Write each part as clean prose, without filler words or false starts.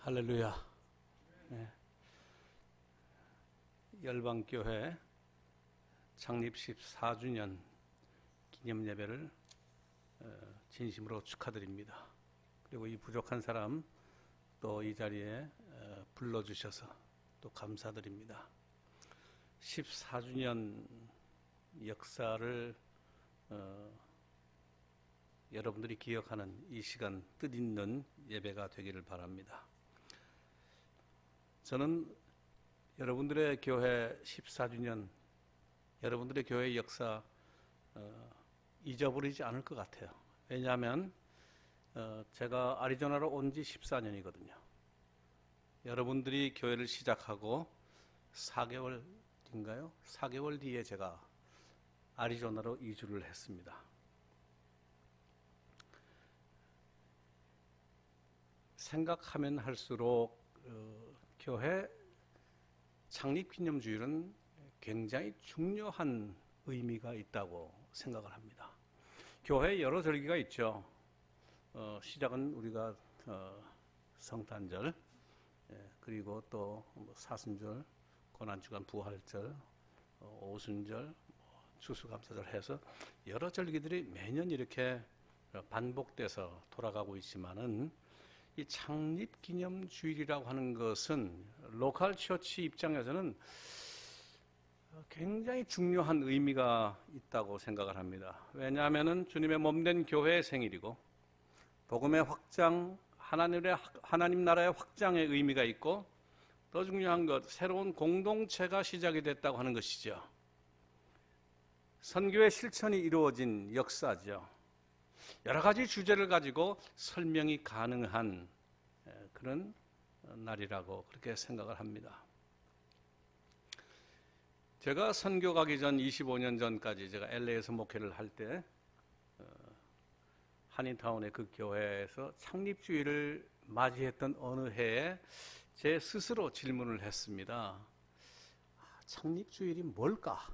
할렐루야. 네. 열방교회 창립 14주년 기념 예배를 진심으로 축하드립니다. 그리고 이 부족한 사람 또 이 자리에 불러주셔서 또 감사드립니다. 14주년 역사를 여러분들이 기억하는 이 시간 뜻있는 예배가 되기를 바랍니다. 저는 여러분들의 교회 14주년, 여러분들의 교회 역사 잊어버리지 않을 것 같아요. 왜냐하면 제가 아리조나로 온 지 14년이거든요. 여러분들이 교회를 시작하고 4개월인가요? 4개월 뒤에 제가 아리조나로 이주를 했습니다. 생각하면 할수록 교회 창립기념주일은 굉장히 중요한 의미가 있다고 생각을 합니다. 교회에 여러 절기가 있죠. 시작은 우리가 성탄절, 그리고 또 사순절, 고난주간 부활절, 오순절, 추수감사절 해서 여러 절기들이 매년 이렇게 반복돼서 돌아가고 있지만은 이 창립기념주일이라고 하는 것은 로컬 처치 입장에서는 굉장히 중요한 의미가 있다고 생각을 합니다. 왜냐하면 주님의 몸된 교회의 생일이고 복음의 확장, 하나님 나라의 확장의 의미가 있고 더 중요한 것, 새로운 공동체가 시작이 됐다고 하는 것이죠. 선교의 실천이 이루어진 역사죠. 여러 가지 주제를 가지고 설명이 가능한 그런 날이라고 그렇게 생각을 합니다. 제가 선교 가기 전 25년 전까지 제가 LA에서 목회를 할 때 한인타운의 그 교회에서 창립주일을 맞이했던 어느 해에 제 스스로 질문을 했습니다. 창립주일이 뭘까?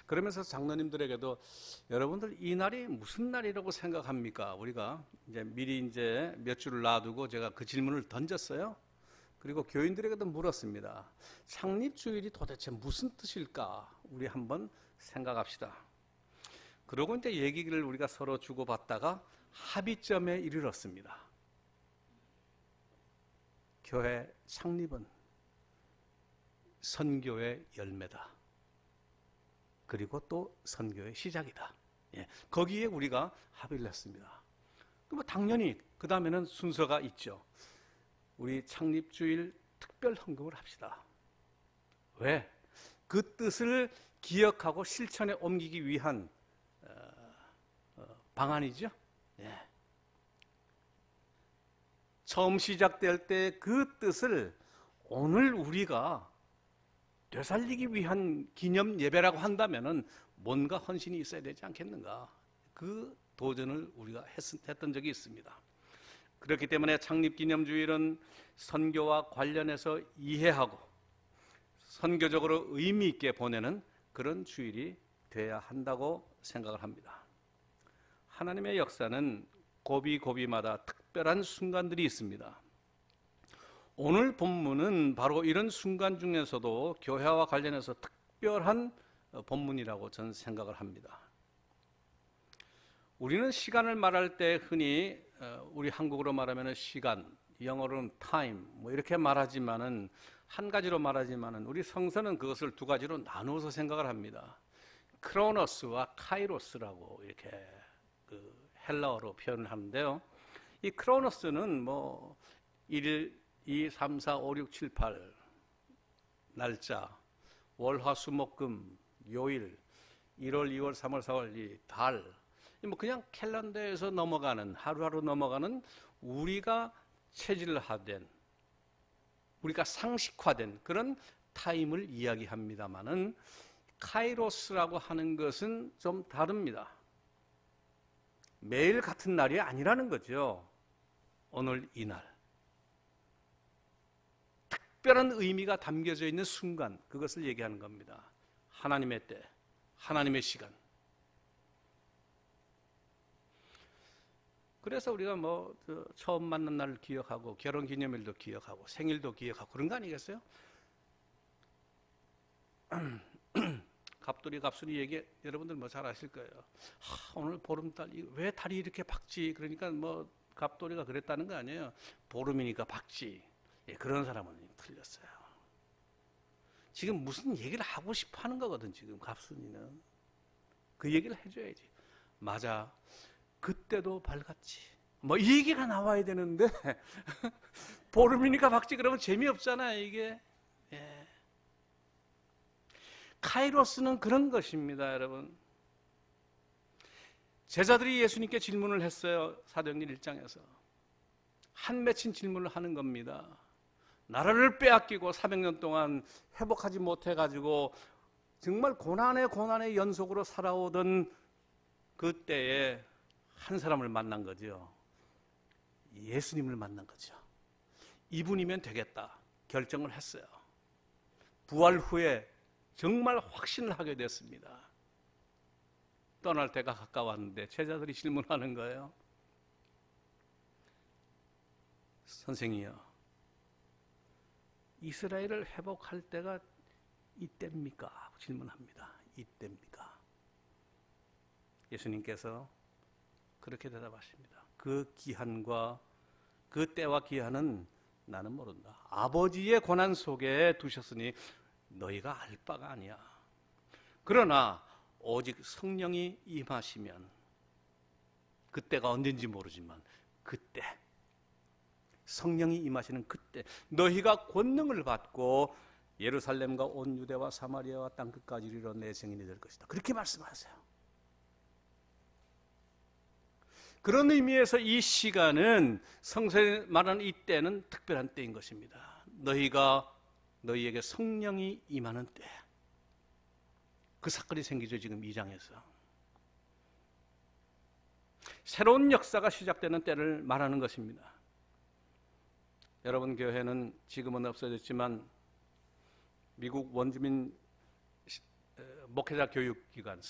그러면서 장로님들에게도 여러분들 이 날이 무슨 날이라고 생각합니까? 우리가 미리 몇 줄을 놔두고 제가 그 질문을 던졌어요. 그리고 교인들에게도 물었습니다. 창립주일이 도대체 무슨 뜻일까? 우리 한번 생각합시다. 그러고 이제 얘기를 우리가 서로 주고받다가 합의점에 이르렀습니다. 교회 창립은 선교의 열매다. 그리고 또 선교의 시작이다. 거기에 우리가 합의를 했습니다. 그럼 당연히 그 다음에는 순서가 있죠. 우리 창립주일 특별 헌금을 합시다. 왜? 그 뜻을 기억하고 실천에 옮기기 위한 방안이죠. 처음 시작될 때 그 뜻을 오늘 우리가 되살리기 위한 기념 예배라고 한다면은 뭔가 헌신이 있어야 되지 않겠는가? 그 도전을 우리가 했던 적이 있습니다. 그렇기 때문에 창립기념주일은 선교와 관련해서 이해하고 선교적으로 의미 있게 보내는 그런 주일이 돼야 한다고 생각을 합니다. 하나님의 역사는 고비고비마다 특별한 순간들이 있습니다. 오늘 본문은 바로 이런 순간 중에서도 교회와 관련해서 특별한 본문이라고 저는 생각을 합니다. 우리는 시간을 말할 때 흔히 우리 한국어로 말하면 시간, 영어로는 time 이렇게 말하지만은 한 가지로 말하지만은 우리 성서는 그것을 두 가지로 나누어서 생각을 합니다. 크로노스와 카이로스라고 이렇게 헬라어로 표현을 하는데요. 이 크로노스는 1일 2, 3, 4, 5, 6, 7, 8 날짜, 월, 화, 수, 목, 금, 요일, 1월, 2월, 3월, 4월 이 달, 그냥 캘린더에서 넘어가는 하루하루 넘어가는 우리가 체질화된, 우리가 상식화된 그런 타임을 이야기합니다만은 카이로스라고 하는 것은 좀 다릅니다. 매일 같은 날이 아니라는 거죠. 오늘 이 날. 특별한 의미가 담겨져 있는 순간, 그것을 얘기하는 겁니다. 하나님의 때, 하나님의 시간. 그래서 우리가 뭐 처음 만난 날을 기억하고 결혼기념일도 기억하고 생일도 기억하고 그런 거 아니겠어요? 갑돌이 갑순이 얘기 여러분들 뭐 잘 아실 거예요. 오늘 보름달 왜 달이 이렇게 밝지? 그러니까 뭐 갑돌이가 그랬다는 거 아니에요. 보름이니까 밝지. 예, 그런 사람은 틀렸어요. 지금 무슨 얘기를 하고 싶어 하는 거거든. 지금 갑순이는 그 얘기를 해줘야지. 맞아. 그때도 밝았지. 뭐 이 얘기가 나와야 되는데 보름이니까 밝지 그러면 재미없잖아요. 이게. 예. 카이로스는 그런 것입니다, 여러분. 제자들이 예수님께 질문을 했어요. 사도행전 1장에서. 한 맺힌 질문을 하는 겁니다. 나라를 빼앗기고 400년 동안 회복하지 못해가지고 정말 고난의 연속으로 살아오던 그때에 한 사람을 만난 거죠. 예수님을 만난 거죠. 이분이면 되겠다 결정을 했어요. 부활 후에 정말 확신을 하게 됐습니다. 떠날 때가 가까웠는데 제자들이 질문하는 거예요. 선생이요, 이스라엘을 회복할 때가 이때입니까? 질문합니다. 이때입니까? 예수님께서 그렇게 대답하십니다. 그 기한과 그 때와 기한은 나는 모른다. 아버지의 고난 속에 두셨으니 너희가 알 바가 아니야. 그러나 오직 성령이 임하시면, 그때가 언젠지 모르지만 그때 성령이 임하시는 그때 너희가 권능을 받고 예루살렘과 온 유대와 사마리아와 땅끝까지 이르러 내 증인이 될 것이다. 그렇게 말씀하세요. 그런 의미에서 이 시간은 성서에 말하는 이 때는 특별한 때인 것입니다. 너희에게 성령이 임하는 때. 그 사건이 생기죠. 지금 2장에서. 새로운 역사가 시작되는 때를 말하는 것입니다. 여러분 교회는 지금은 없어졌지만 미국 원주민 목회자 교육기관,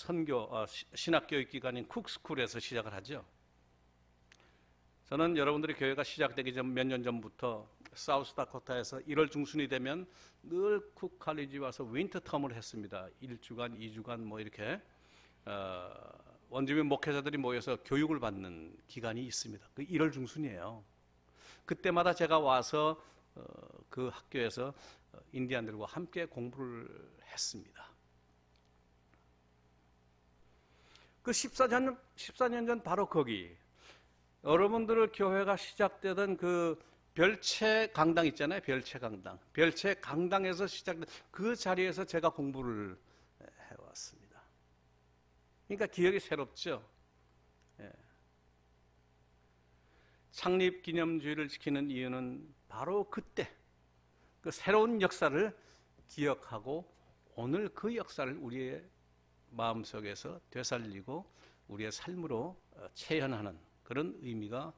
신학교육기관인 쿡스쿨에서 시작을 하죠. 저는 여러분들의 교회가 시작되기 전 몇 년 전부터 사우스다코타에서 1월 중순이 되면 늘 쿡 칼리지 와서 윈터텀을 했습니다. 1주간, 2주간 뭐 이렇게 원주민 목회자들이 모여서 교육을 받는 기간이 있습니다. 그 1월 중순이에요. 그때마다 제가 와서 그 학교에서 인디안들과 함께 공부를 했습니다. 그 14년 전 바로 거기 여러분들 교회가 시작되던 그 별채 강당 있잖아요. 별채 강당. 별채 강당에서 시작된 그 자리에서 제가 공부를 해왔습니다. 그러니까 기억이 새롭죠. 예. 창립기념주의를 지키는 이유는 바로 그때 그 새로운 역사를 기억하고 오늘 그 역사를 우리의 마음속에서 되살리고 우리의 삶으로 체현하는 그런 의미가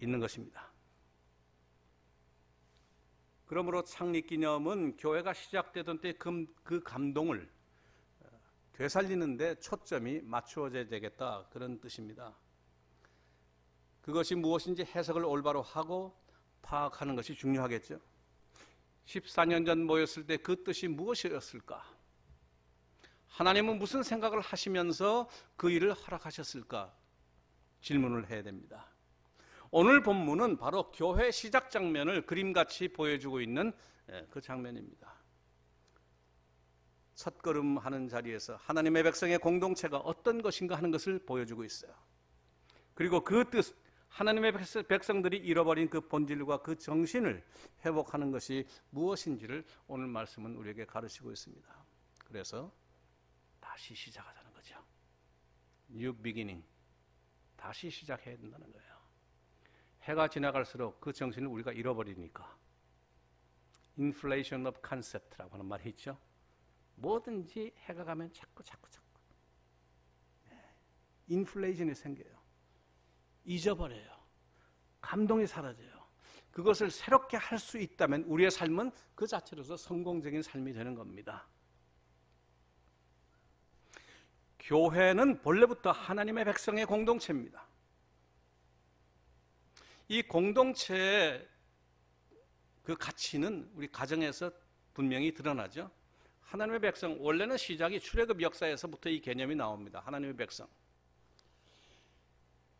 있는 것입니다. 그러므로 창립기념은 교회가 시작되던 때 그 감동을 되살리는 데 초점이 맞추어져야 되겠다, 그런 뜻입니다. 그것이 무엇인지 해석을 올바로 하고 파악하는 것이 중요하겠죠. 14년 전 모였을 때 그 뜻이 무엇이었을까? 하나님은 무슨 생각을 하시면서 그 일을 허락하셨을까? 질문을 해야 됩니다. 오늘 본문은 바로 교회 시작 장면을 그림같이 보여주고 있는 그 장면입니다. 첫걸음 하는 자리에서 하나님의 백성의 공동체가 어떤 것인가 하는 것을 보여주고 있어요. 그리고 그 뜻, 하나님의 백성들이 잃어버린 그 본질과 그 정신을 회복하는 것이 무엇인지를 오늘 말씀은 우리에게 가르치고 있습니다. 그래서 다시 시작하자는 거죠. New beginning. 다시 시작해야 된다는 거예요. 해가 지나갈수록 그 정신을 우리가 잃어버리니까. Inflation of concept라고 하는 말이 있죠. 뭐든지 해가 가면 자꾸. 인플레이션이 생겨요. 잊어버려요. 감동이 사라져요. 그것을 새롭게 할 수 있다면 우리의 삶은 그 자체로서 성공적인 삶이 되는 겁니다. 교회는 본래부터 하나님의 백성의 공동체입니다. 이 공동체의 그 가치는 우리 가정에서 분명히 드러나죠. 하나님의 백성, 원래는 시작이 출애굽 역사에서부터 이 개념이 나옵니다. 하나님의 백성.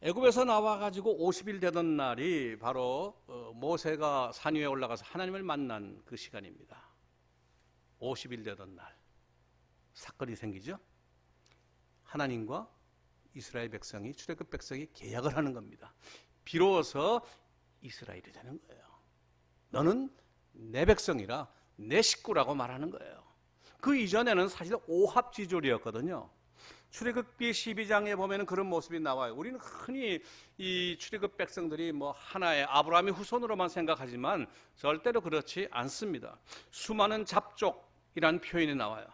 애굽에서 나와가지고 50일 되던 날이 바로 모세가 산 위에 올라가서 하나님을 만난 그 시간입니다. 50일 되던 날 사건이 생기죠. 하나님과 이스라엘 백성이, 출애굽 백성이 계약을 하는 겁니다. 비로소 이스라엘이 되는 거예요. 너는 내 백성이라 내 식구라고 말하는 거예요. 그 이전에는 사실 오합지졸이었거든요. 출애굽기 12장에 보면 그런 모습이 나와요. 우리는 흔히 이 출애굽 백성들이 뭐 하나의 아브라함의 후손으로만 생각하지만 절대로 그렇지 않습니다. 수많은 잡족이라는 표현이 나와요.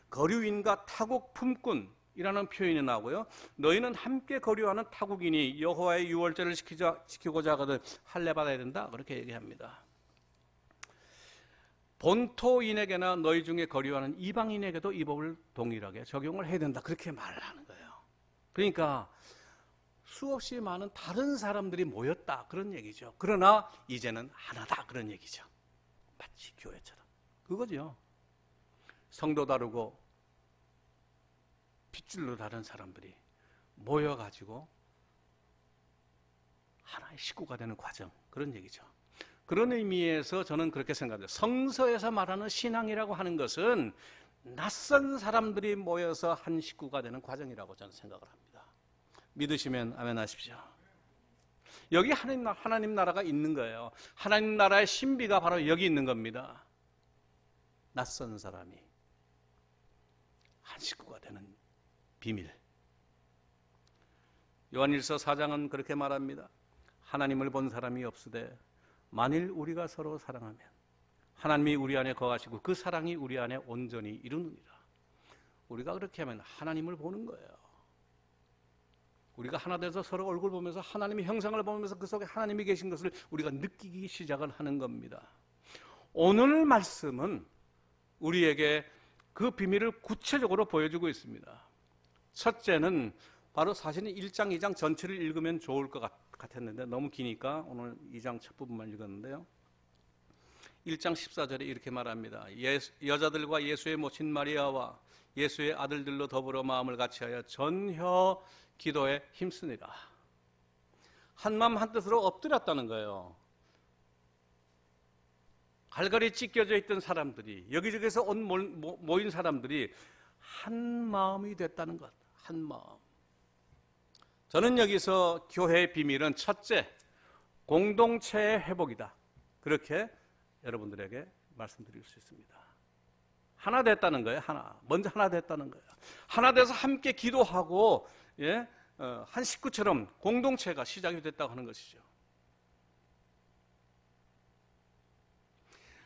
거류인과 타국 품꾼이라는 표현이 나오고요. 너희는 함께 거류하는 타국이니 여호와의 유월절을 지키고자 하거든 할례 받아야 된다, 그렇게 얘기합니다. 본토인에게나 너희 중에 거류하는 이방인에게도 이 법을 동일하게 적용을 해야 된다, 그렇게 말을 하는 거예요. 그러니까 수없이 많은 다른 사람들이 모였다, 그런 얘기죠. 그러나 이제는 하나다, 그런 얘기죠. 마치 교회처럼 그거죠. 성도 다르고 핏줄로 다른 사람들이 모여가지고 하나의 식구가 되는 과정, 그런 얘기죠. 그런 의미에서 저는 그렇게 생각해요. 성서에서 말하는 신앙이라고 하는 것은 낯선 사람들이 모여서 한 식구가 되는 과정이라고 저는 생각을 합니다. 믿으시면 아멘 하십시오. 여기 하나님 나라가 있는 거예요. 하나님 나라의 신비가 바로 여기 있는 겁니다. 낯선 사람이 한 식구가 되는 비밀. 요한일서 4장은 그렇게 말합니다. 하나님을 본 사람이 없으되 만일 우리가 서로 사랑하면 하나님이 우리 안에 거하시고 그 사랑이 우리 안에 온전히 이루느니라. 우리가 그렇게 하면 하나님을 보는 거예요. 우리가 하나 돼서 서로 얼굴 보면서 하나님의 형상을 보면서 그 속에 하나님이 계신 것을 우리가 느끼기 시작을 하는 겁니다. 오늘 말씀은 우리에게 그 비밀을 구체적으로 보여주고 있습니다. 첫째는 바로 사실은 1장, 2장 전체를 읽으면 좋을 것 같았는데 너무 기니까 오늘 2장 첫 부분만 읽었는데요. 1장 14절에 이렇게 말합니다. 여자들과 예수의 모친 마리아와 예수의 아들들로 더불어 마음을 같이하여 전혀 기도에 힘쓰니라. 한마음 한뜻으로 엎드렸다는 거예요. 갈갈이 찢겨져 있던 사람들이, 여기저기서 모인 사람들이 한 마음이 됐다는 것. 한 마음. 저는 여기서 교회의 비밀은 첫째, 공동체의 회복이다, 그렇게 여러분들에게 말씀드릴 수 있습니다. 하나 됐다는 거예요. 먼저 하나 됐다는 거예요. 하나 돼서 함께 기도하고, 한 식구처럼 공동체가 시작이 됐다고 하는 것이죠.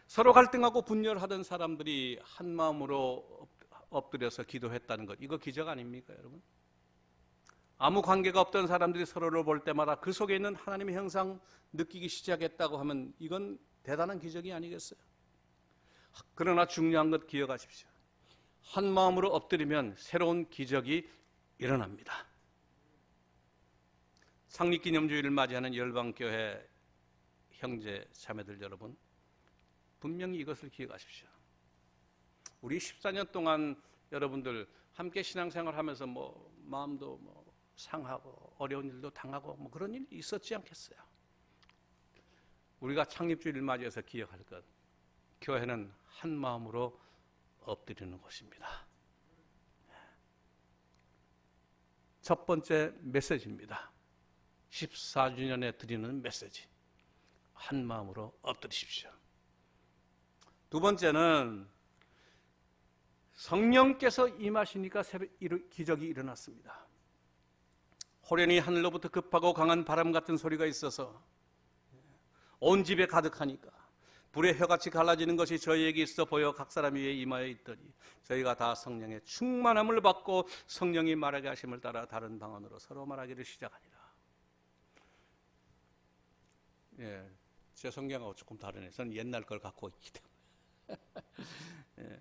서로 갈등하고 분열하던 사람들이 한 마음으로 엎드려서 기도했다는 것, 이거 기적 아닙니까, 여러분? 아무 관계가 없던 사람들이 서로를 볼 때마다 그 속에 있는 하나님의 형상 느끼기 시작했다고 하면 이건 대단한 기적이 아니겠어요? 그러나 중요한 것 기억하십시오. 한 마음으로 엎드리면 새로운 기적이 일어납니다. 창립기념주의를 맞이하는 열방교회 형제 자매들 여러분, 분명히 이것을 기억하십시오. 우리 14년 동안 여러분들 함께 신앙생활 하면서 마음도 상하고 어려운 일도 당하고 그런 일이 있었지 않겠어요? 우리가 창립주의를 맞이해서 기억할 것, 교회는 한 마음으로 엎드리는 곳입니다. 첫 번째 메시지입니다. 14주년에 드리는 메시지, 한 마음으로 엎드리십시오. 두 번째는 성령께서 임하시니까 기적이 일어났습니다. 호련히 하늘로부터 급하고 강한 바람 같은 소리가 있어서 온 집에 가득하니까 불의 혀같이 갈라지는 것이 저희에게 있어 보여 각 사람 위에 임하여 있더니 저희가 다 성령의 충만함을 받고 성령이 말하게 하심을 따라 다른 방언으로 서로 말하기를 시작하니라. 제 성경하고 조금 다르네. 저는 옛날 걸 갖고 있기 때문에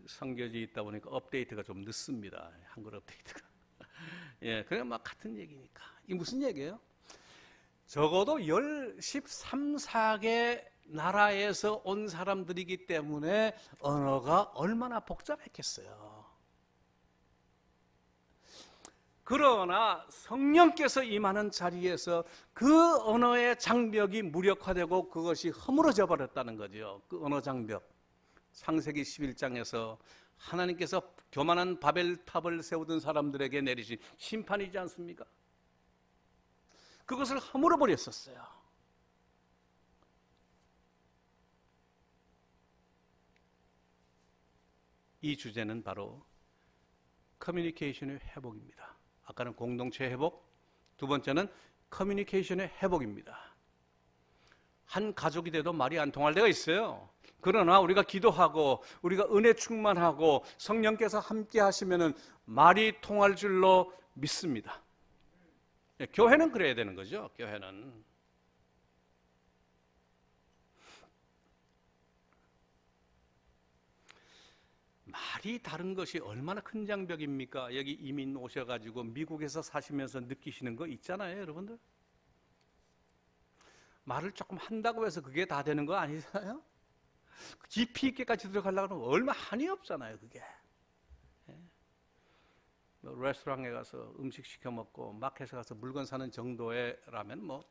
성경이 있다 보니까 업데이트가 좀 늦습니다. 한글 업데이트가. 그냥 같은 얘기니까. 이게 무슨 얘기예요? 적어도 13, 14개 나라에서 온 사람들이기 때문에 언어가 얼마나 복잡했겠어요. 그러나 성령께서 임하는 자리에서 그 언어의 장벽이 무력화되고 그것이 허물어져 버렸다는 거죠. 그 언어 장벽. 창세기 11장에서 하나님께서 교만한 바벨탑을 세우던 사람들에게 내리신 심판이지 않습니까? 그것을 허물어 버렸었어요. 이 주제는 바로 커뮤니케이션의 회복입니다. 아까는 공동체 회복, 두 번째는 커뮤니케이션의 회복입니다. 한 가족이 돼도 말이 안 통할 때가 있어요. 그러나 우리가 기도하고 우리가 은혜 충만하고 성령께서 함께 하시면은 말이 통할 줄로 믿습니다. 교회는 그래야 되는 거죠. 교회는. 말이 다른 것이 얼마나 큰 장벽입니까? 여기 이민 오셔가지고 미국에서 사시면서 느끼시는 거 있잖아요, 여러분들. 말을 조금 한다고 해서 그게 다 되는 거 아니잖아요? 깊이 있게까지 들어가려고 하면 얼마 한이 없잖아요, 그게. 레스토랑에 가서 음식 시켜 먹고 마켓에 가서 물건 사는 정도라면 뭐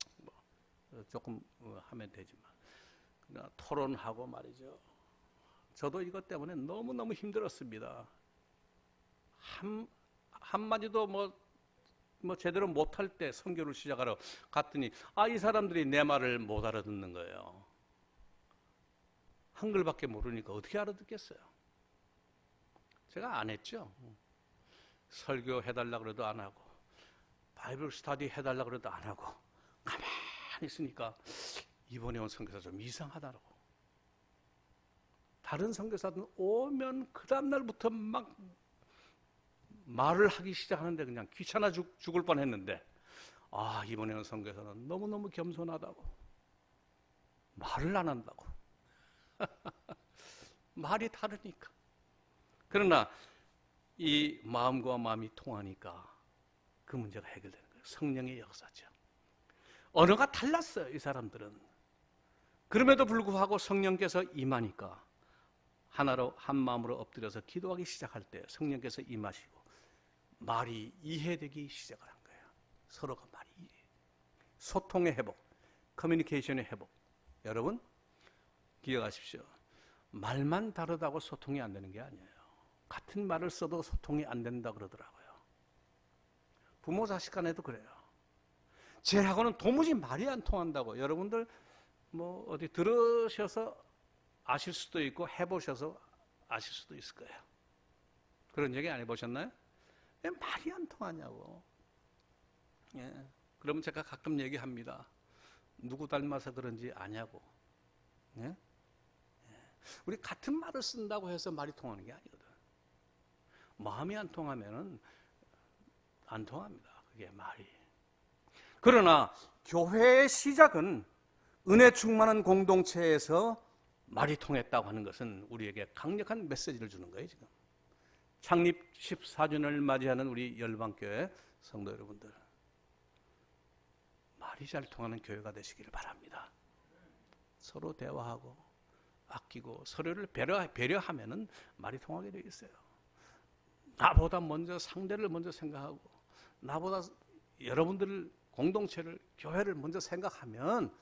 조금 하면 되지만 토론하고 말이죠. 저도 이것 때문에 너무너무 힘들었습니다. 한마디도 뭐 제대로 못할 때 선교를 시작하러 갔더니 이 사람들이 내 말을 못 알아듣는 거예요. 한글밖에 모르니까 어떻게 알아듣겠어요? 제가 안 했죠. 설교 해달라 그래도 안 하고 바이블 스터디 해달라 그래도 안 하고 가만히 있으니까 이번에 온 선교사 좀 이상하더라고. 다른 선교사들은 오면 그 다음날부터 막 말을 하기 시작하는데 그냥 귀찮아 죽을 뻔했는데 이번에 온 선교사는 너무너무 겸손하다고 말을 안 한다고. 말이 다르니까. 그러나 이 마음과 마음이 통하니까 그 문제가 해결되는 거예요. 성령의 역사죠. 언어가 달랐어요, 이 사람들은. 그럼에도 불구하고 성령께서 임하니까 하나로 한 마음으로 엎드려서 기도하기 시작할 때 성령께서 임하시고 말이 이해되기 시작을 한 거예요. 서로가 말이 이해. 소통의 회복, 커뮤니케이션의 회복. 여러분 기억하십시오. 말만 다르다고 소통이 안 되는 게 아니에요. 같은 말을 써도 소통이 안 된다 그러더라고요. 부모 자식 간에도 그래요. 쟤하고는 도무지 말이 안 통한다고. 여러분들 뭐 어디 들으셔서 아실 수도 있고 해보셔서 아실 수도 있을 거예요. 그런 얘기 안 해보셨나요? 왜 말이 안 통하냐고. 그러면 제가 가끔 얘기합니다. 누구 닮아서 그런지 아냐고. 우리 같은 말을 쓴다고 해서 말이 통하는 게 아니거든. 마음이 안 통하면은 안 통합니다. 그게 말이. 그러나 교회의 시작은 은혜 충만한 공동체에서 말이 통했다고 하는 것은 우리에게 강력한 메시지를 주는 거예요, 지금. 창립 14주년을 맞이하는 우리 열방교회 성도 여러분들. 말이 잘 통하는 교회가 되시기를 바랍니다. 서로 대화하고 아끼고 서로를 배려하면은 말이 통하게 되어 있어요. 나보다 먼저 상대를 먼저 생각하고 나보다 여러분들 공동체를 교회를 먼저 생각하면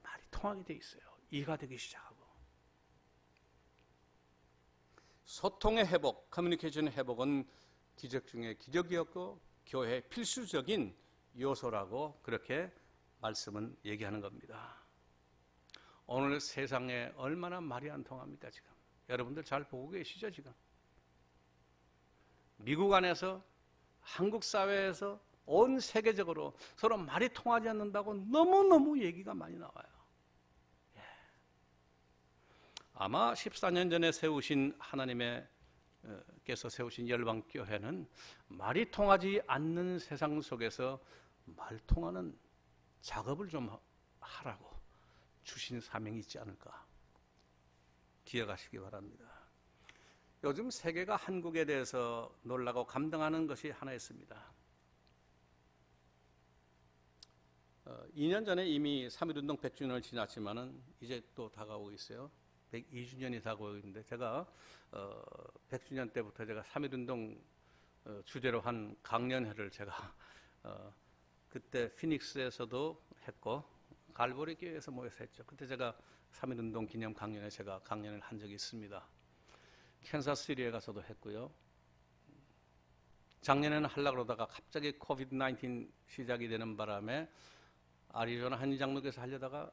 말이 통하게 되어 있어요. 이해가 되기 시작하고. 소통의 회복, 커뮤니케이션의 회복은 기적 중에 기적이었고 교회의 필수적인 요소라고 그렇게 말씀은 얘기하는 겁니다. 오늘 세상에 얼마나 말이 안 통합니까 지금? 여러분들 잘 보고 계시죠 지금? 미국 안에서 한국 사회에서 온 세계적으로 서로 말이 통하지 않는다고 너무너무 얘기가 많이 나와요. 아마 14년 전에 세우신 하나님께서 세우신 열방교회는 말이 통하지 않는 세상 속에서 말 통하는 작업을 좀 하라고 주신 사명이 있지 않을까 기억하시기 바랍니다. 요즘 세계가 한국에 대해서 놀라고 감동하는 것이 하나 있습니다. 2년 전에 이미 3.1운동 100주년을 지났지만은 이제 또 다가오고 있어요. 102주년이 다가오고 있는데 제가 100주년 때부터 제가 3.1운동 주제로 한 강연회를 제가 그때 피닉스에서도 했고 갈보리 교회에서 모여서 했죠. 그때 제가 3.1운동 기념 강연에 제가 강연을 한 적이 있습니다. 캔사스시티에 가서도 했고요. 작년에는 하려고 그러다가 갑자기 코비드-19 시작이 되는 바람에 아리조나 한인장로교에서 하려다가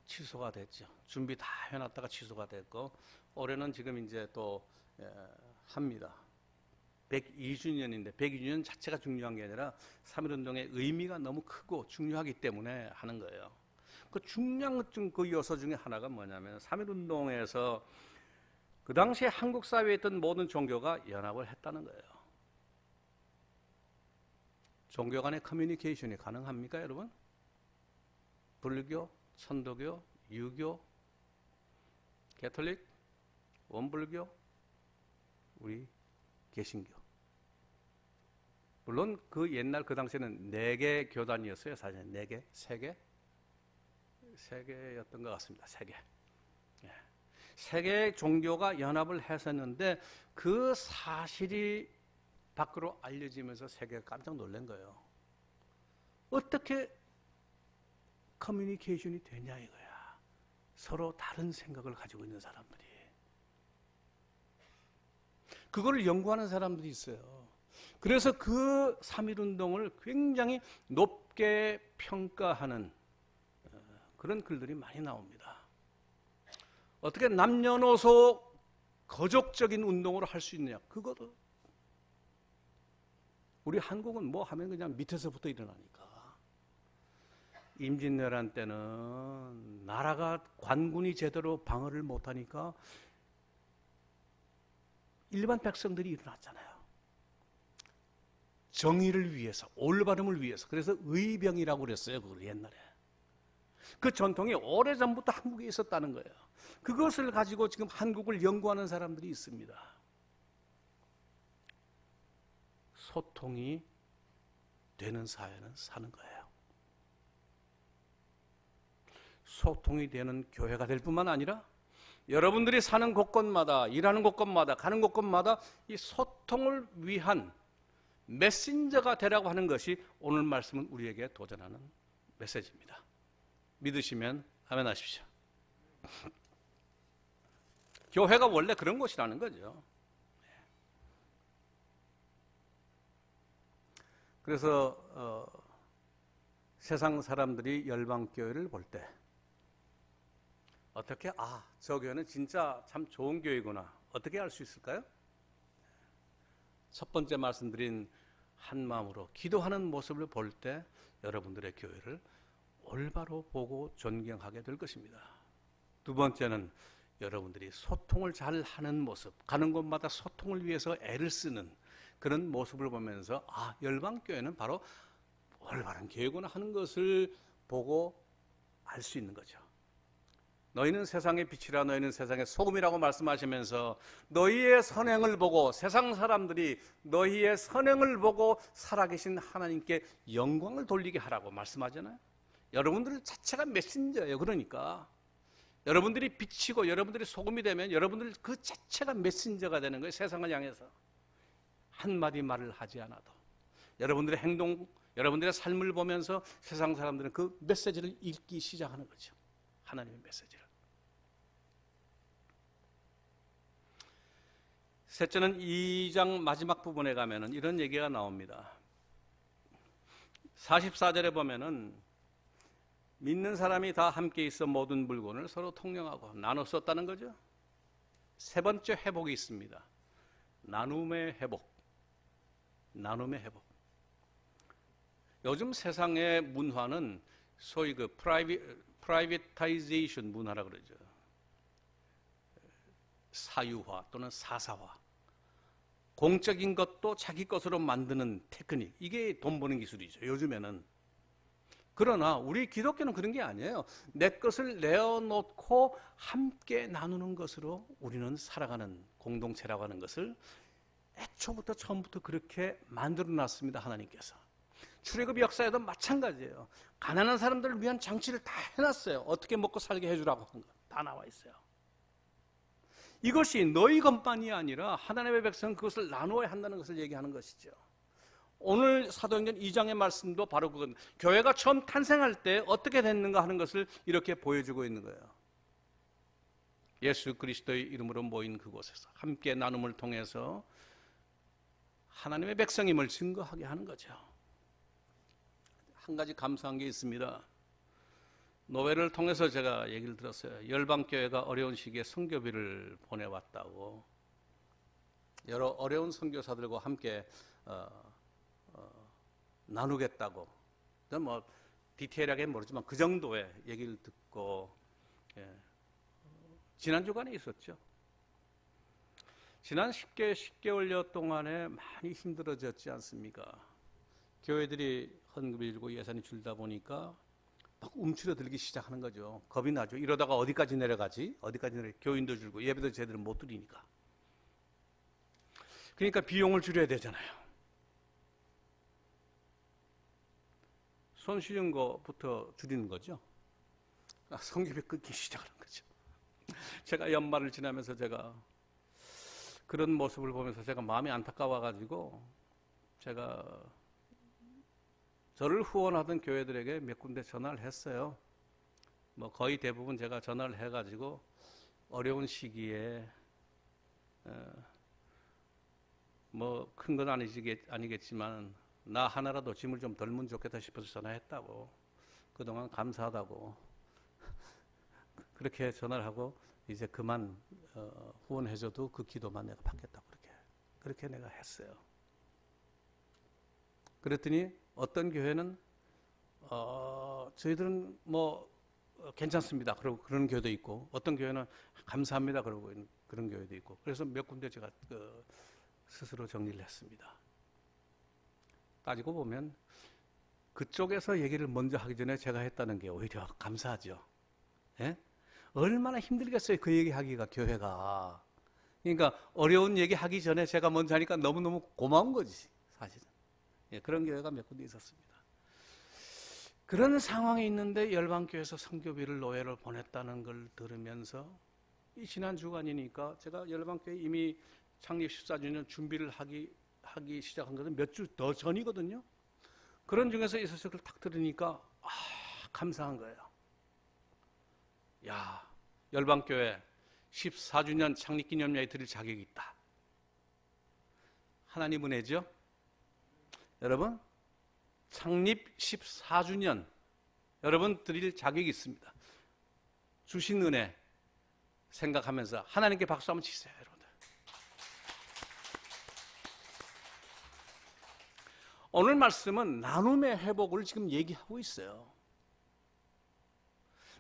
취소가 됐죠. 준비 다 해놨다가 취소가 됐고 올해는 지금 이제 또 합니다. 102주년인데 102주년 자체가 중요한 게 아니라 3.1운동의 의미가 너무 크고 중요하기 때문에 하는 거예요. 그 중요한 그 요소 중에 하나가 뭐냐면 3.1운동에서 그 당시에 한국 사회에 있던 모든 종교가 연합을 했다는 거예요. 종교 간의 커뮤니케이션이 가능합니까, 여러분? 불교, 천도교, 유교, 개톨릭, 원불교, 우리 개신교. 물론 그 옛날 그 당시에는 4개 교단이었어요. 사실 4개, 3개? 3개였던 것 같습니다. 3개. 3개의 종교가 연합을 했었는데 그 사실이 밖으로 알려지면서 세계가 깜짝 놀란 거예요. 어떻게 커뮤니케이션이 되냐 이거야. 서로 다른 생각을 가지고 있는 사람들이. 그걸 연구하는 사람들이 있어요. 그래서 그 3.1운동을 굉장히 높게 평가하는 그런 글들이 많이 나옵니다. 어떻게 남녀노소 거족적인 운동으로 할 수 있느냐. 그것도 우리 한국은 뭐 하면 그냥 밑에서부터 일어나니까. 임진왜란 때는 나라가 관군이 제대로 방어를 못하니까 일반 백성들이 일어났잖아요. 정의를 위해서, 올바름을 위해서. 그래서 의병이라고 그랬어요. 그걸 옛날에. 그 전통이 오래전부터 한국에 있었다는 거예요. 그것을 가지고 지금 한국을 연구하는 사람들이 있습니다. 소통이 되는 사회는 사는 거예요. 소통이 되는 교회가 될 뿐만 아니라 여러분들이 사는 곳곳마다, 일하는 곳곳마다, 가는 곳곳마다 이 소통을 위한 메신저가 되라고 하는 것이 오늘 말씀은 우리에게 도전하는 메시지입니다. 믿으시면 아멘 하십시오. 교회가 원래 그런 곳이라는 거죠. 그래서 세상 사람들이 열방교회를 볼 때 어떻게 저 교회는 진짜 참 좋은 교회구나. 어떻게 알 수 있을까요? 첫 번째 말씀드린 한 마음으로 기도하는 모습을 볼 때 여러분들의 교회를 올바로 보고 존경하게 될 것입니다. 두 번째는 여러분들이 소통을 잘 하는 모습, 가는 곳마다 소통을 위해서 애를 쓰는 그런 모습을 보면서 열방교회는 바로 올바른 교회구나 하는 것을 보고 알 수 있는 거죠. 너희는 세상의 빛이라, 너희는 세상의 소금이라고 말씀하시면서 너희의 선행을 보고, 세상 사람들이 너희의 선행을 보고 살아계신 하나님께 영광을 돌리게 하라고 말씀하잖아요. 여러분들 자체가 메신저예요. 그러니까 여러분들이 빛이고 여러분들이 소금이 되면 여러분들 그 자체가 메신저가 되는 거예요. 세상을 향해서 한마디 말을 하지 않아도 여러분들의 행동, 여러분들의 삶을 보면서 세상 사람들은 그 메시지를 읽기 시작하는 거죠. 하나님의 메시지를. 셋째는 2장 마지막 부분에 가면은 이런 얘기가 나옵니다. 44절에 보면은 믿는 사람이 다 함께 있어 모든 물건을 서로 통용하고 나눠 썼다는 거죠. 세 번째 회복이 있습니다. 나눔의 회복. 나눔의 회복. 요즘 세상의 문화는 소위 그 프라이빗타이제이션 문화라 그러죠. 사유화 또는 사사화. 공적인 것도 자기 것으로 만드는 테크닉. 이게 돈 버는 기술이죠. 요즘에는. 그러나 우리 기독교는 그런 게 아니에요. 내 것을 내어놓고 함께 나누는 것으로 우리는 살아가는 공동체라고 하는 것을 애초부터 처음부터 그렇게 만들어놨습니다. 하나님께서. 출애굽 역사에도 마찬가지예요. 가난한 사람들을 위한 장치를 다 해놨어요. 어떻게 먹고 살게 해주라고 한 거 다 나와 있어요. 이것이 너희 것만이 아니라 하나님의 백성은 그것을 나누어야 한다는 것을 얘기하는 것이죠. 오늘 사도행전 2장의 말씀도 바로 그건, 교회가 처음 탄생할 때 어떻게 됐는가 하는 것을 이렇게 보여주고 있는 거예요. 예수 그리스도의 이름으로 모인 그곳에서 함께 나눔을 통해서 하나님의 백성임을 증거하게 하는 거죠. 한 가지 감사한 게 있습니다. 노회를 통해서 제가 얘기를 들었어요. 열방교회가 어려운 시기에 선교비를 보내왔다고. 여러 어려운 선교사들과 함께 나누겠다고. 뭐 디테일하게 모르지만 그 정도의 얘기를 듣고, 지난 주간에 있었죠. 지난 10개월여 동안에 많이 힘들어졌지 않습니까? 교회들이 헌금을 주고 예산이 줄다 보니까 막 움츠러들기 시작하는 거죠. 겁이 나죠. 이러다가 어디까지 내려가지? 교인도 줄고 예배도 제대로 못 드리니까. 그러니까 비용을 줄여야 되잖아요. 손 쉬운 거부터 줄이는 거죠. 성교비 끊기 시작하는 거죠. 제가 연말을 지나면서 제가 그런 모습을 보면서 제가 마음이 안타까워가지고 제가 저를 후원하던 교회들에게 몇 군데 전화를 했어요. 뭐 거의 대부분 제가 전화를 해가지고 어려운 시기에 뭐 큰 건 아니겠지만 나 하나라도 짐을 좀 덜면 좋겠다 싶어서 전화했다고. 그동안 감사하다고. 그렇게 전화를 하고 이제 그만 후원해줘도 그 기도만 내가 받겠다고 그렇게 내가 했어요. 그랬더니 어떤 교회는 저희들은 뭐 괜찮습니다. 그러고 그런 교회도 있고, 어떤 교회는 감사합니다. 그러고 그런 교회도 있고. 그래서 몇 군데 제가 스스로 정리를 했습니다. 따지고 보면 그쪽에서 얘기를 먼저 하기 전에 제가 했다는 게 오히려 감사하죠. 예? 얼마나 힘들겠어요, 그 얘기하기가, 교회가. 그러니까 어려운 얘기하기 전에 제가 먼저 하니까 너무너무 고마운 거지, 사실은. 예, 그런 교회가 몇 군데 있었습니다. 그런 상황에 있는데 열방교회에서 선교비를 노예를 보냈다는 걸 들으면서 이 지난 주간이니까 제가 열방교회 이미 창립 14주년 준비를 하기 시작한 것은 몇 주 더 전이거든요. 그런 중에서 이 소식을 딱 들으니까 감사한 거예요. 야, 열방교회 14주년 창립기념회에 드릴 자격이 있다. 하나님 은혜죠. 여러분, 창립 14주년 여러분 드릴 자격이 있습니다. 주신 은혜 생각하면서 하나님께 박수 한번 치세요, 여러분들. 오늘 말씀은 나눔의 회복을 지금 얘기하고 있어요.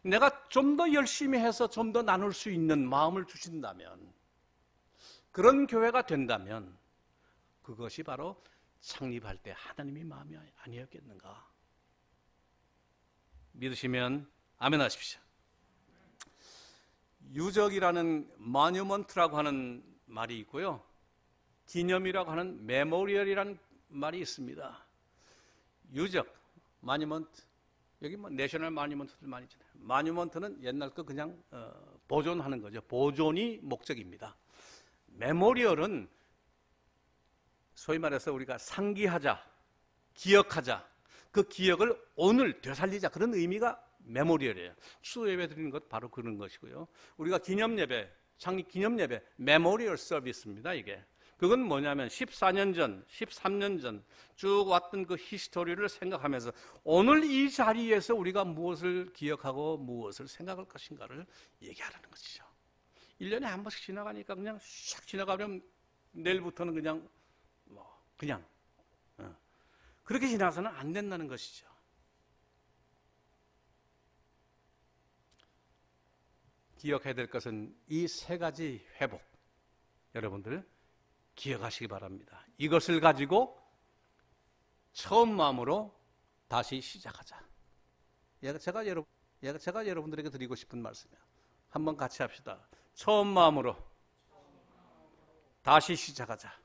내가 좀 더 열심히 해서 좀 더 나눌 수 있는 마음을 주신다면, 그런 교회가 된다면 그것이 바로 창립할 때 하나님의 마음이 아니었겠는가? 믿으시면 아멘 하십시오. 유적이라는 모뉴먼트라고 하는 말이 있고요. 기념이라고 하는 메모리얼이라는 말이 있습니다. 유적, 모뉴먼트. 여기 뭐 내셔널 모뉴먼트들 많이 있잖아요. 모뉴먼트는 옛날 거 그냥 보존하는 거죠. 보존이 목적입니다. 메모리얼은 소위 말해서 우리가 상기하자, 기억하자, 그 기억을 오늘 되살리자, 그런 의미가 메모리얼이에요. 추수 예배 드리는 것 바로 그런 것이고요. 우리가 기념예배, 창립 기념예배, 메모리얼 서비스입니다. 이게 그건 뭐냐면 14년 전, 13년 전 쭉 왔던 그 히스토리를 생각하면서 오늘 이 자리에서 우리가 무엇을 기억하고 무엇을 생각할 것인가를 얘기하라는 것이죠. 1년에 한 번씩 지나가니까 그냥 샥 지나가면 내일부터는 그냥 그렇게 지나서는 안 된다는 것이죠. 기억해야 될 것은 이 세 가지 회복, 여러분들 기억하시기 바랍니다. 이것을 가지고 처음 마음으로 다시 시작하자. 제가 여러분들에게 드리고 싶은 말씀이에요. 한번 같이 합시다. 처음 마음으로 다시 시작하자.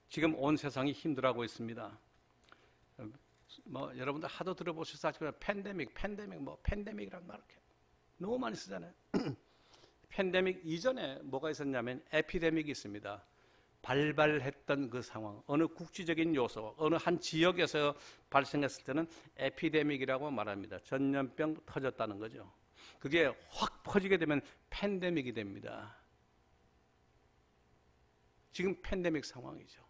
지금 온 세상이 힘들어하고 있습니다. 뭐 여러분들 하도 들어보셔서 아시겠지만 팬데믹이라는 말 이렇게 너무 많이 쓰잖아요. 팬데믹 이전에 뭐가 있었냐면 에피데믹이 있습니다. 발발했던 그 상황, 어느 국지적인 요소, 어느 한 지역에서 발생했을 때는 에피데믹이라고 말합니다. 전염병 터졌다는 거죠. 그게 확 퍼지게 되면 팬데믹이 됩니다. 지금 팬데믹 상황이죠.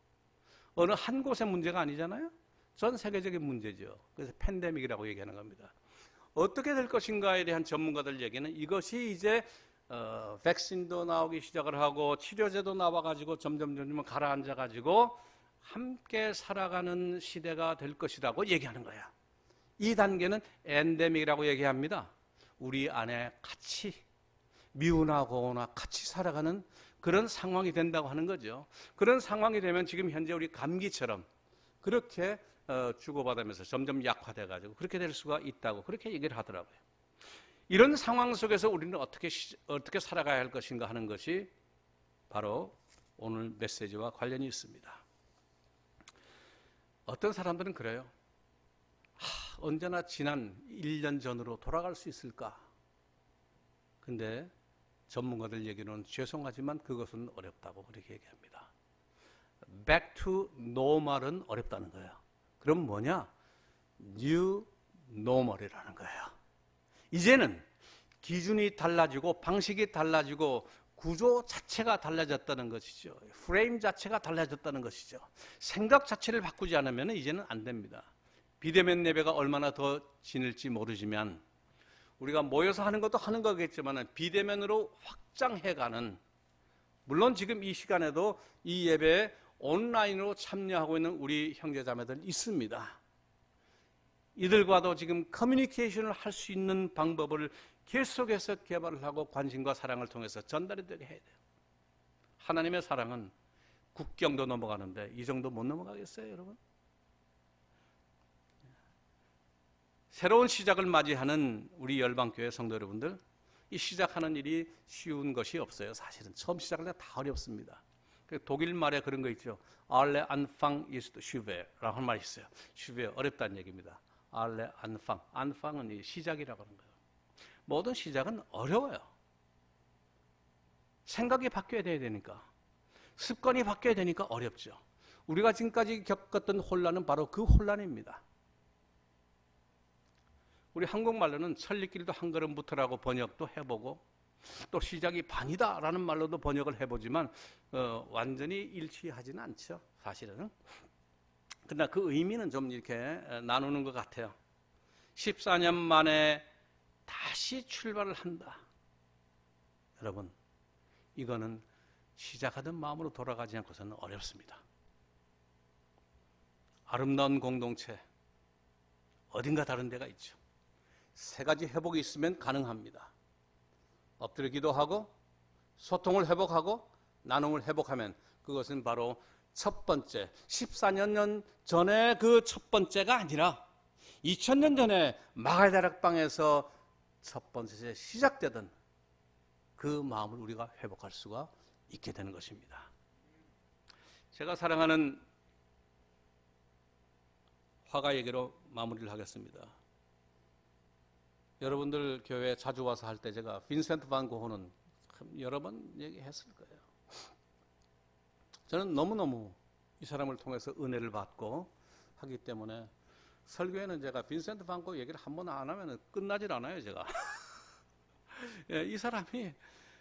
어느 한 곳의 문제가 아니잖아요. 전 세계적인 문제죠. 그래서 팬데믹이라고 얘기하는 겁니다. 어떻게 될 것인가에 대한 전문가들 얘기는 이것이 이제 백신도 나오기 시작을 하고 치료제도 나와가지고 점점 가라앉아가지고 함께 살아가는 시대가 될 것이라고 얘기하는 거야. 이 단계는 엔데믹이라고 얘기합니다. 우리 안에 같이 미우나 고우나 같이 살아가는 그런 상황이 된다고 하는 거죠. 그런 상황이 되면 지금 현재 우리 감기처럼 그렇게 주고받으면서 점점 약화돼가지고 그렇게 될 수가 있다고 그렇게 얘기를 하더라고요. 이런 상황 속에서 우리는 어떻게 살아가야 할 것인가 하는 것이 바로 오늘 메시지와 관련이 있습니다. 어떤 사람들은 그래요. 언제나 지난 1년 전으로 돌아갈 수 있을까? 근데 전문가들 얘기는 죄송하지만 그것은 어렵다고 그렇게 얘기합니다. Back to normal은 어렵다는 거예요. 그럼 뭐냐? New normal이라는 거예요. 이제는 기준이 달라지고 방식이 달라지고 구조 자체가 달라졌다는 것이죠. 프레임 자체가 달라졌다는 것이죠. 생각 자체를 바꾸지 않으면 이제는 안 됩니다. 비대면 예배가 얼마나 더 지닐지 모르지만 우리가 모여서 하는 것도 하는 거겠지만 비대면으로 확장해가는, 물론 지금 이 시간에도 이 예배에 온라인으로 참여하고 있는 우리 형제자매들 있습니다. 이들과도 지금 커뮤니케이션을 할 수 있는 방법을 계속해서 개발을 하고 관심과 사랑을 통해서 전달이 되게 해야 돼요. 하나님의 사랑은 국경도 넘어가는데 이 정도 못 넘어가겠어요, 여러분? 새로운 시작을 맞이하는 우리 열방교회 성도 여러분들, 이 시작하는 일이 쉬운 것이 없어요. 사실은 처음 시작할 때 다 어렵습니다. 독일 말에 그런 거 있죠. Alle Anfang ist schwer 라고 하는 말이 있어요. schwer, 어렵다는 얘기입니다. Alle Anfang, Anfang은 이 시작이라고 하는 거예요. 모든 시작은 어려워요. 생각이 바뀌어야 되니까, 습관이 바뀌어야 되니까 어렵죠. 우리가 지금까지 겪었던 혼란은 바로 그 혼란입니다. 우리 한국말로는 천리길도 한 걸음부터라고 번역도 해보고 또 시작이 반이다라는 말로도 번역을 해보지만 완전히 일치하지는 않죠, 사실은. 그러나 그 의미는 좀 이렇게 나누는 것 같아요. 14년 만에 다시 출발을 한다. 여러분, 이거는 시작하던 마음으로 돌아가지 않고서는 어렵습니다. 아름다운 공동체 어딘가 다른 데가 있죠. 세 가지 회복이 있으면 가능합니다. 엎드려 기도하고 소통을 회복하고 나눔을 회복하면 그것은 바로 첫 번째, 14년 전에 그 첫 번째가 아니라 2000년 전에 마가다락방에서 첫 번째 시작되던 그 마음을 우리가 회복할 수가 있게 되는 것입니다. 제가 사랑하는 화가 얘기로 마무리를 하겠습니다. 여러분들 교회에 자주 와서 할 때 제가 빈센트 반 고흐는 여러 번 얘기했을 거예요. 저는 너무너무 이 사람을 통해서 은혜를 받고 하기 때문에 설교에는 제가 빈센트 반 고흐 얘기를 한 번 안 하면 끝나질 않아요, 제가. 예, 이 사람이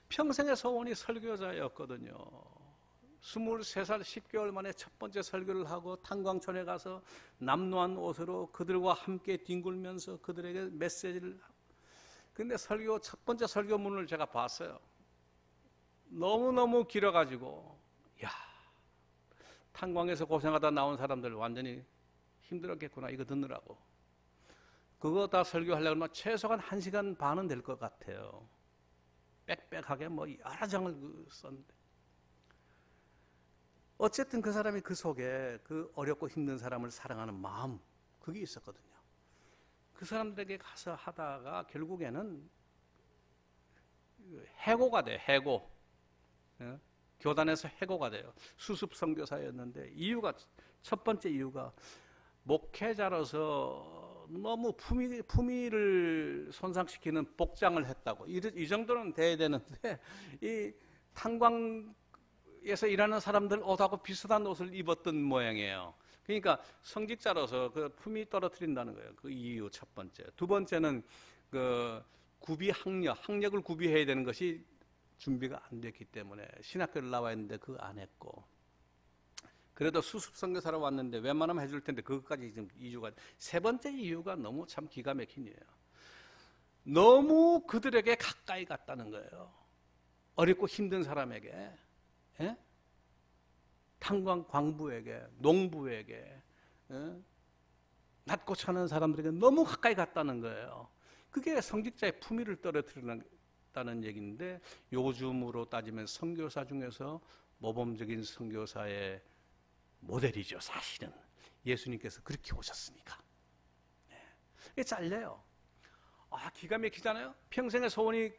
평생의 소원이 설교자였거든요. 23살 10개월 만에 첫 번째 설교를 하고 탄광촌에 가서 남노한 옷으로 그들과 함께 뒹굴면서 그들에게 메시지를 하고, 근데 첫 번째 설교문을 제가 봤어요. 너무너무 길어가지고, 야, 탄광에서 고생하다 나온 사람들 완전히 힘들었겠구나, 이거 듣느라고. 그거 다 설교하려면 최소한 1시간 반은 될 것 같아요. 빽빽하게 뭐 여러 장을 썼는데. 어쨌든 그 사람이 그 속에 그 어렵고 힘든 사람을 사랑하는 마음, 그게 있었거든요. 그 사람들에게 가서 하다가 결국에는 해고가 돼, 해고. 교단에서 해고가 돼요. 수습 선교사였는데 첫 번째 이유가 목회자로서 너무 품위를 손상시키는 복장을 했다고. 이 정도는 돼야 되는데 이 탄광에서 일하는 사람들 옷하고 비슷한 옷을 입었던 모양이에요. 그러니까 성직자로서 그 품위 떨어뜨린다는 거예요. 그 이유 첫 번째. 두 번째는 그 학력을 구비해야 되는 것이 준비가 안 됐기 때문에 신학교를 나와 있는데 그거 안 했고, 그래도 수습 선교사로 왔는데 웬만하면 해줄 텐데 그것까지 지금 이유가. 세 번째 이유가 너무 참 기가 막힌 이유예요. 너무 그들에게 가까이 갔다는 거예요. 어렵고 힘든 사람에게, 예? 탄광 광부에게, 농부에게, 낮고 차는 사람들에게 너무 가까이 갔다는 거예요. 그게 성직자의 품위를 떨어뜨린다는 얘기인데, 요즘으로 따지면 선교사 중에서 모범적인 선교사의 모델이죠. 사실은 예수님께서 그렇게 오셨으니까. 이게 잘려요. 기가 막히잖아요. 평생의 소원이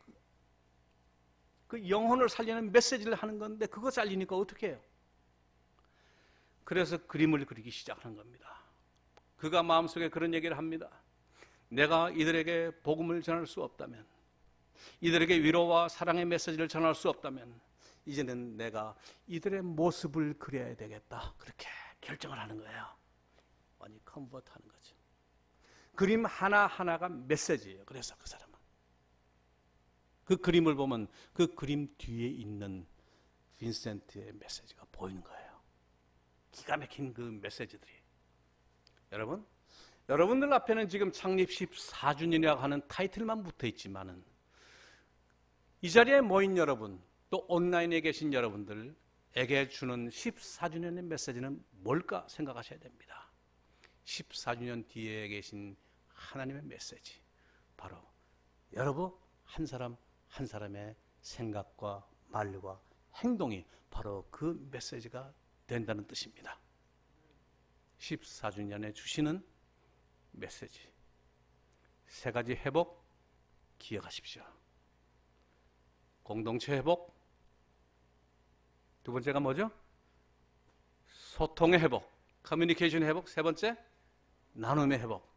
그 영혼을 살리는 메시지를 하는 건데 그거 잘리니까 어떻게 해요? 그래서 그림을 그리기 시작하는 겁니다. 그가 마음속에 그런 얘기를 합니다. 내가 이들에게 복음을 전할 수 없다면, 이들에게 위로와 사랑의 메시지를 전할 수 없다면 이제는 내가 이들의 모습을 그려야 되겠다. 그렇게 결정을 하는 거예요. 완전히 컨버트하는 거죠. 그림 하나하나가 메시지예요. 그래서 그 사람은 그 그림을 보면 그 그림 뒤에 있는 빈센트의 메시지가 보이는 거예요. 기가 막힌 그 메시지들이. 여러분들 앞에는 지금 창립 14주년이라고 하는 타이틀만 붙어 있지만은 이 자리에 모인 여러분, 또 온라인에 계신 여러분들에게 주는 14주년의 메시지는 뭘까 생각하셔야 됩니다. 14주년 뒤에 계신 하나님의 메시지, 바로 여러분 한 사람 한 사람의 생각과 말과 행동이 바로 그 메시지가 된다는 뜻입니다. 14주년에 주시는 메시지, 세 가지 회복 기억하십시오. 공동체 회복, 두 번째가 뭐죠? 소통의 회복, 커뮤니케이션 회복, 세 번째 나눔의 회복.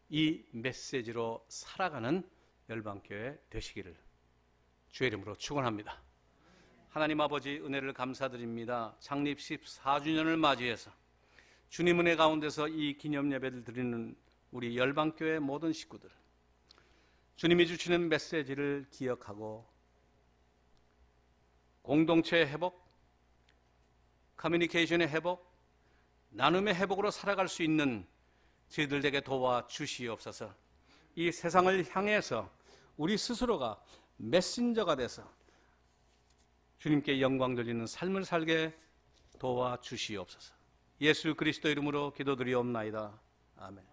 이 메시지로 살아가는 열방교회 되시기를 주의 이름으로 축원합니다. 하나님 아버지, 은혜를 감사드립니다. 창립 14주년을 맞이해서 주님 은혜 가운데서 이 기념 예배를 드리는 우리 열방교회 모든 식구들, 주님이 주시는 메시지를 기억하고 공동체의 회복, 커뮤니케이션의 회복, 나눔의 회복으로 살아갈 수 있는 저희들에게 도와주시옵소서. 이 세상을 향해서 우리 스스로가 메신저가 돼서 주님께 영광 돌리는 삶을 살게 도와주시옵소서. 예수 그리스도 이름으로 기도드리옵나이다. 아멘.